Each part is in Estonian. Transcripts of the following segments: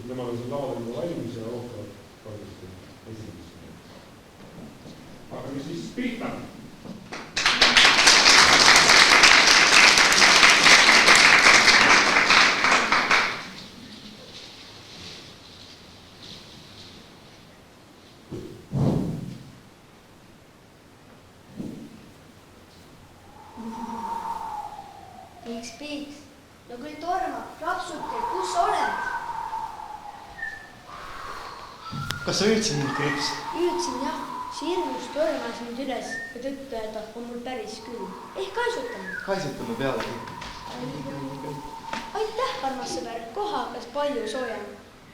temal on see laval juba valmis ja ootavad kordasti esimest. Hakkame siis pihta. Piiks. No küll torma, rapsuke, kus sa oled? Kas sa üüdsid mind, Krips? Üüdsin jah, see hirmus tormas mind üles ja tõtt-öelda on mul päris külm. Kaisutame. Kaisutame pealegi. Aitäh, armas sõber, koha hakkas palju soojem.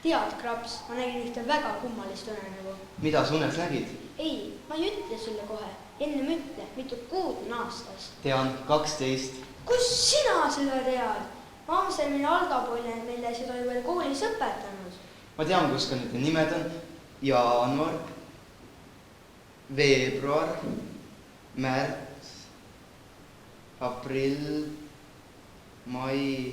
Tead, Kraps, ma nägin ühte väga kummalist unenägu. Mida sa unes nägid? Ei, ma ei ütle sulle kohe. Ennem ütle, mitu kuud on aastas. Tean, 12. Kus sina seda tead? Amstermine Algapoine meile seda ju veel koolis õpetanud. Ma tean, kus ka nende nimed on. Jaanuar, veebruar, märts, aprill, mai,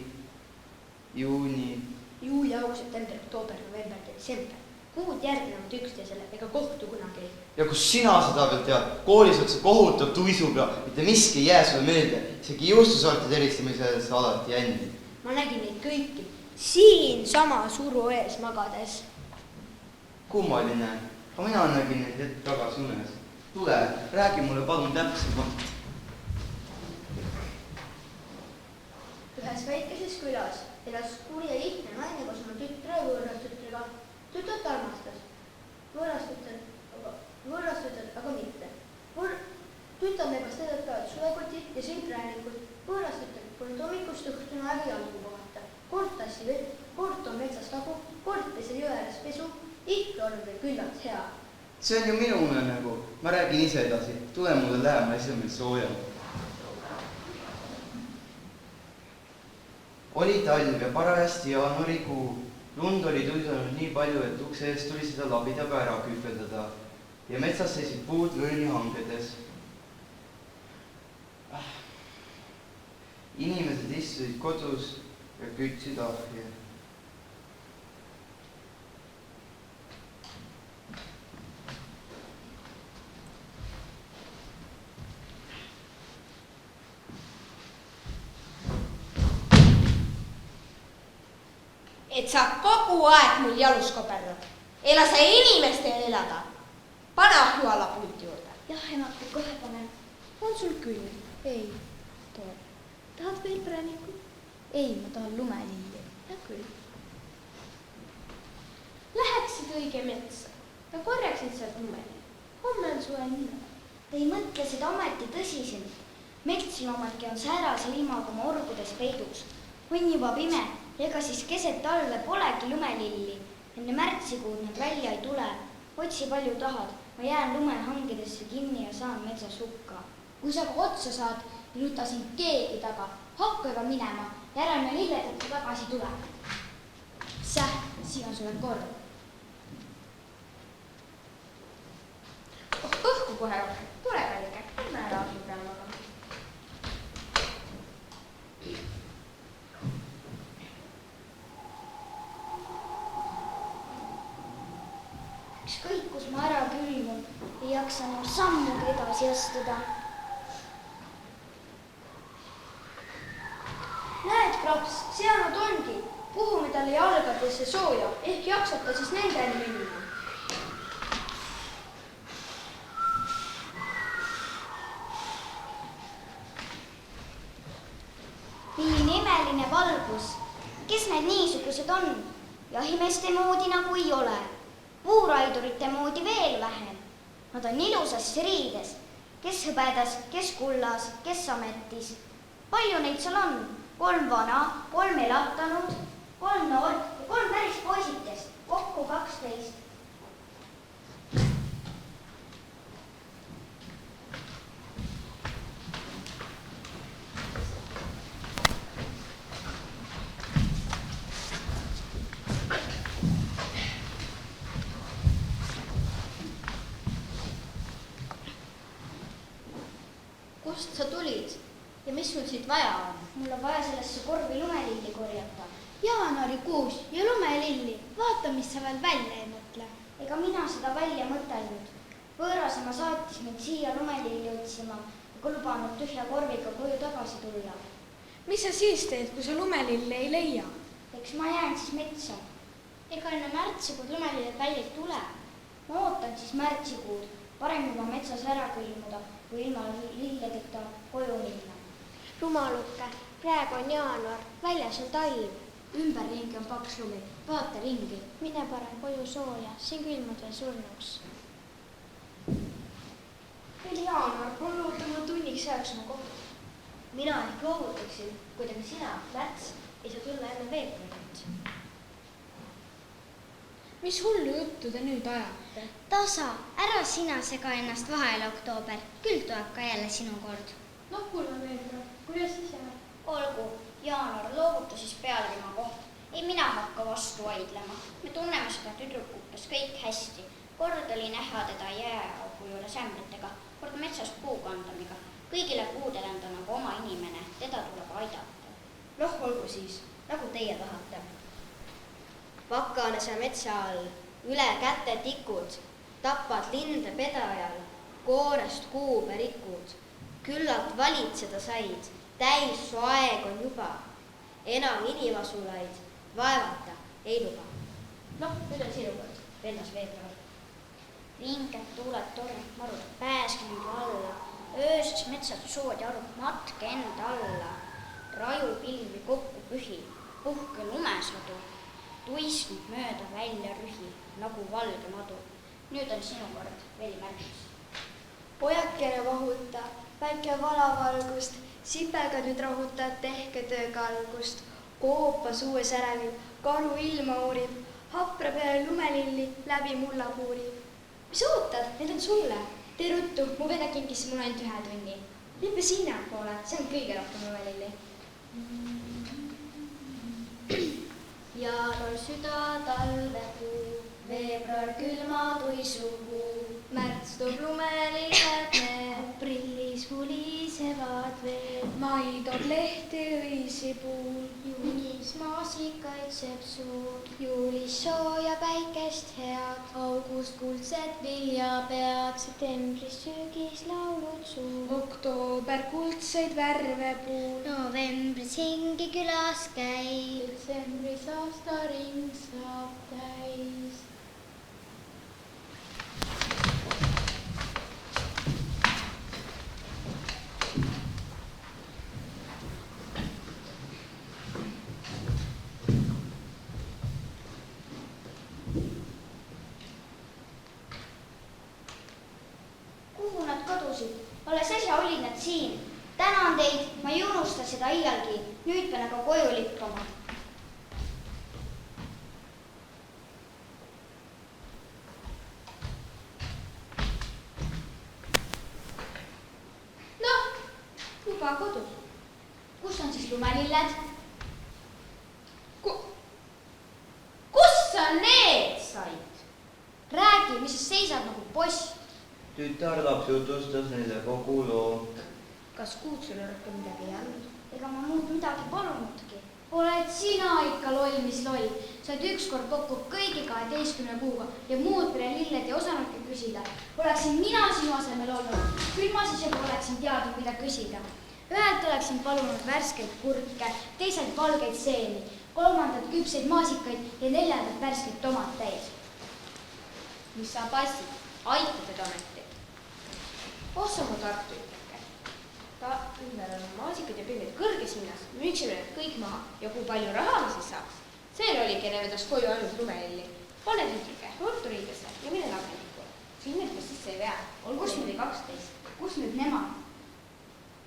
juuni. Juuli, august, september, oktoober, november, detsember. Kuud järgnevad üksteisele ega kohtu kunagi. Ja kus sina seda veel tead? Koolis on see kohutav tuisuga, mitte miski ei jää sulle meelde. Isegi juustusortid eristamises alati jänni. Ma nägin neid kõiki siin sama suru ees magades. Kummaline, aga mina nägin neid hetk tagasi unes. Tule, räägi mulle palun täpsemalt. Ühes väikeses külas elas kuri ja lihtne naine koos oma tütre ja võõrastütrega. Tütret armastas. Võõrastütred aga mitte. Tütar nebas teda suvekotid ja sõipräänikud. Võõrastütred polnud hommikust õhtuna aega jalgu puhata. Kord tassi vett, kord on metsas tagu, kord pesi jõe ääres pesu. Ikka on veel küllalt hea. See on ju minu unenägu. Ma räägin ise edasi. Tule mulle lähema, esi on meil sooja. Oli talv ja parajasti jaanuarikuu. Lund oli tuisanud nii palju, et ukse eest tuli seda labidaga ära kühveldada ja metsas seisid puud lõõni hangedes. Inimesed istusid kodus ja kütsid ahje. Et sa kogu aeg mul jalus koperda. Ei lase inimestel elada. Pane ahju alla pulti juurde. Jah, emake, kohe panen. On sul külm? Ei. Too. Tahad veel präänikut? Ei, ma tahan lumelilli. Ja küll. Läheksid õige metsa ja korjaksid sealt lumeli. Homme on suve nina. Ei mõtle seda ometi tõsiselt. Metsloomadki on säärase ilmaga oma orgudes peidus. On juba pime. Ega siis keset talve polegi lumelilli. Enne märtsikuud nad välja ei tule. Otsi palju tahad. Ma jään lumehangedesse kinni ja saan metsas hukka. Kui sa ka otsa saad, ei nuta sind keegi taga. Hakkaga minema. Järel me lilledelt tagasi tuleb. Säh, siin on sulle kord. Õhku kohe rohkem. Tule kallike. Lähme ära ahju peale magama. Ükskõik, kus ma ära külmun, ei jaksa enam sammugi edasi astuda. Näed, Kraps, seal nad ongi. Puhume talle jalgadesse sooja, ehk jaksata siis nendeni minna. Milline imeline valgus. Kes need niisugused on? Jahimeeste moodi nagu ei ole. Puuraidurite moodi veel vähem. Nad on ilusas riides. Kes hõbedas, kes kullas, kes ametis. Palju neid seal on? 3 vana, 3 elahtanud, 3 noort ja 3 päris poisikest. Kokku 12. Kust sa tulid ja mis sul siit vaja on? Mul on vaja sellesse korvi lumelilli korjata. jaanuarikuus ja lumelilli, vaata, mis sa veel välja ei mõtle. Ega mina seda välja mõtelnud. Võõrasema saatis mind siia lumelilli otsima, aga lubanud tühja korviga koju tagasi tulla. mis sa siis teed, kui sa lumelilli ei leia? Eks ma jään siis metsa. Ega enne märtsikuud lumelilled välja ei tule. Ma ootan siis märtsikuud, parem juba metsas ära külmuda, kui ilma lilledeta koju minna. Rumaluke, praegu on jaanuar, väljas on talv. Ümberringi on paks lumi, vaata ringi. Mine parem koju sooja, siin külmud veel surnuks. Veel jaanuar, palun ootama tunniks ajaks oma kodu. Mina ehk loovutaksin, kuidagi sina, märts, ei saa tulla enne veebruarit. mis hullu juttu te nüüd ajate? Tasa, ära sina sega ennast vahele, oktoober. Küll tuleb ka jälle sinu kord. Noh, kuule veebruar, kuidas ise? Olgu, jaanuar, loovuta siis pealkirja koht. Ei mina hakka vastu vaidlema. Me tunneme seda tüdrukutes kõik hästi. Kord oli näha teda jääaugu juures ämbritega, kord metsas puukandamiga. Kõigile puudele on ta nagu oma inimene, teda tuleb aidata. Noh, olgu siis, nagu teie tahate. Vakkane sa metsa all, üle käte tikud, tapad linde pedajal, koorest kuube rikud. Küllalt valitseda said, täis su aeg on juba. Enam inimasulaid vaevata ei luba. Noh, nüüd on sinu kord, vennas veebruar. Vinged tuuled tormid marud, pääske mind alla. Ööseks metsad sood ja arud, matke enda alla. Raju pilvi kokku pühi, puhke lumesadu. Tuisnud mööda välja rühi, nagu valge madu. Nüüd on sinu kord, Veli Märkus. Pojakene vahuta, päike valavalgust, sipelga nüüd rahutad tehketööga algust. Koopa suue särevib, karu ilma uurib, hapra peale lumelilli läbi mulla puurib. Mis ootad? Need on sulle. Tee ruttu, mu vene kinkis mulle ainult 1 tunni. Lippe sinnapoole, see on kõige rohkem lumelilli. Jaanuar süda talvekuu, veebruar külma tuisukuu, märts toob lumelilled need, aprillis vulisevad veel, mai toob lehti õisi puul, juunis maasikaid sepsud, juulis sooja päikest head, august kuldsed viljapead, septembris sügislaulud suud, oktoober kuldseid värve puul, Novembris hingi külas käib, detsembris aastaring saab täis. Kuhu nad kadusid? Alles äsja olid nad siin. Tänan teid, ma ei unusta seda iialgi. Nüüd pean aga koju lippama. Noh, juba kodus. Kus on siis lumelilled? Kus sa need said? Räägi, mis sa seisad nagu post. Tütarlaps jutustas neile kogu loo. Kas kuud sulle rohkem midagi ei andnud? Ega ma muud midagi palunudki. Oled sina ikka loll, mis loll. Sa oled ükskord kokku kõigi 12 kuuga ja muud pere lilled ei osanudki küsida. Oleksin mina sinu asemel olnud, küll ma siis juba oleksin teadnud, mida küsida. Ühelt oleksin palunud värskeid kurke, teised valgeid seeni, kolmandad küpseid maasikaid ja neljandad värskeid tomateid. mis sa passid, aita teda ometi. Ossa mu Tartu ütleke. Ta ümber on maasikad ja pillid kõrges hinnas, müüksime need kõik maha ja kui palju raha me siis saaks. See oli, kelle vedas koju ainult lumelilli. Pane tütrike, ruttu riidesse ja mine lagendikule. Siin nüüd kas sisse ei vea, olgu neid 12. Kus nüüd nemad?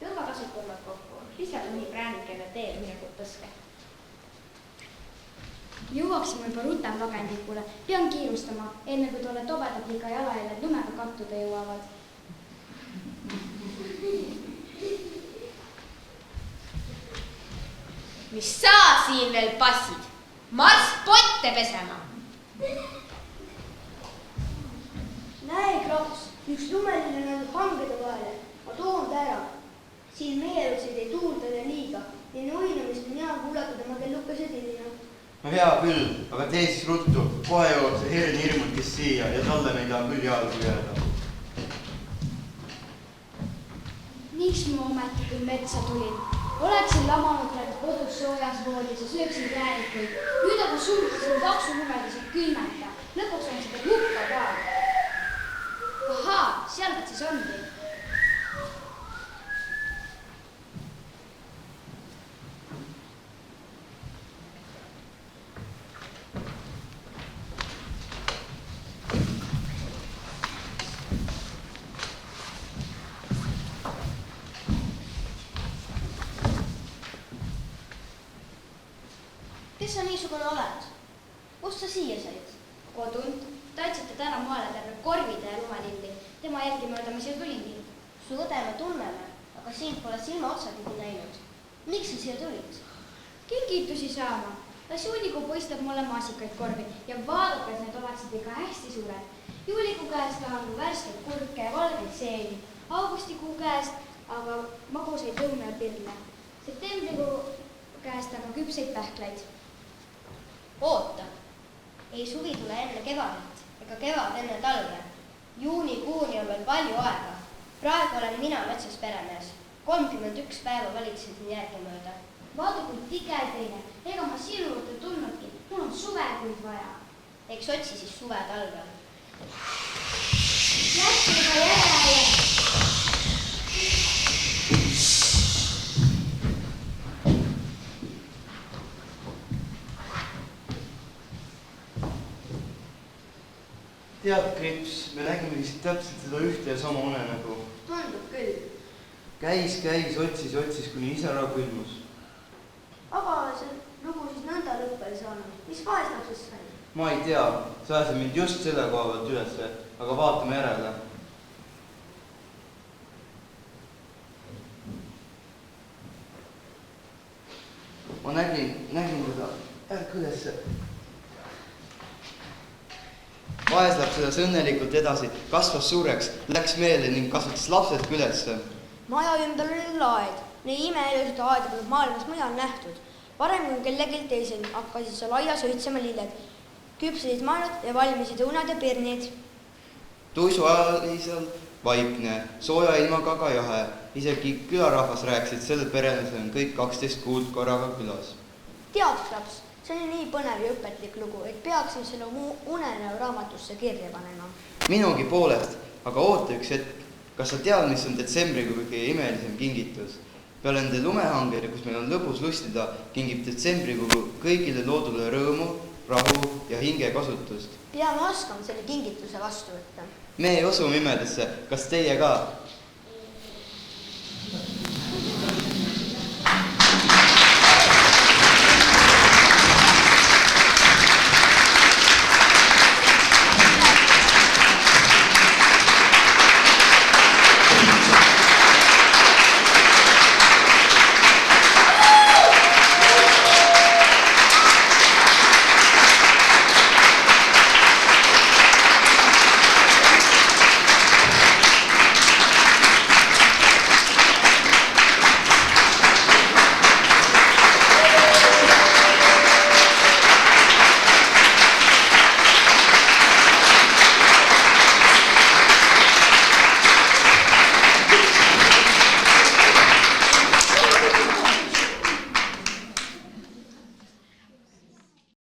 Tõmba kasutulmad kokku, lisad mõni präänikene teel minekut tõske. Jõuaksime juba rutem lagendikule, pean kiirustama, enne kui tolle tobedad liiga jalajäljed lumega kattuda jõuavad. Mis sa siin veel passid? Marss potte pesema! Näe, Klaus, üks lumelill on hangede vahele. Ma toon ta ära. Siin meelusid ei tuulda liiga. Nii uinamist on hea kuulata tema kellukese tilina. no hea küll, aga tee siis ruttu, kohe jõuab see herne hirmutis siia ja talle me ei taha küll jalgu jääda. miks ma ometi küll metsa tulin? Oleksin lamanud praegu kodus soojas voodis ja sööksin käänikuid. Nüüd aga sulgesin paksu lumedis ja külmeta. Lõpuks on seda hukka ka. Ahaa, seal ta siis ongi. Kes sa niisugune oled? Kust sa siia said? Kodunt. Tahtsite täna maale terve korvide ja lumelilli. Tema jälgi mööda ma siia tulingi. Su õde me tunneme, aga sind pole silma otsapidi näinud. Miks sa siia tulid? Kingitusi saama. Las juulikuu poistab mulle maasikaid korvi ja vaadake, et need oleksid ikka hästi suured. Juulikuu käest tahan mu värskeid kurke ja valgeid seeni. Augustikuu käest aga magusaid lõuna ja pirne. Septembrikuu käest aga küpseid pähkleid. Oota, ei suvi tule enne kevadet ega kevad enne talve. Juunikuuni on veel palju aega. Praegu olen mina metsas peremees. 31 päeva valitsesin järgemööda. Vaadu kui tige teine, ega ma sinu juurde tulnudki. Mul on suvekuid vaja. Eks otsi siis suve talvel. Lätsuga järele. Tead, Krips, me nägime vist täpselt seda ühte ja sama unenägu. Tundub küll. Käis, otsis, kuni isa ära külmus. Aga see lugu siis nõnda lõppeli saanud. Mis vaeslapsest sai? Ma ei tea, sa ajasid mind just selle koha pealt ülesse, aga vaatame järele. Ma nägin teda, ärka ülesse. Vaeslaps edas õnnelikult edasi, kasvas suureks, läks meele ning kasvatas lapsed ülesse. Maja ümber oli laed. Nii imeilusid aeda pole maailmas mujal nähtud. Varem kui kellelgi teisel hakkasid seal aias õitsema lilled. Küpsesid manud ja valmisid õunad ja pirnid. Tuisu ajal oli seal vaikne, sooja ilmaga aga jahe. Isegi külarahvas rääkis, et sellel peremeesel on kõik 12 kuud korraga külas. Tead, laps, see oli nii põnev ja õpetlik lugu, et peaksime selle unenäo raamatusse kirja panema. Minugi poolest, aga oota üks hetk. Kas sa tead, mis on detsembrikuu kõige imelisem kingitus? Peale nende lumehangele, kus meil on lõbus lustida, kingib detsembrikuu kõigile loodule rõõmu, rahu ja hingekasutust. Peame oskama selle kingituse vastu võtta. Me ei usu imedesse, kas teie ka?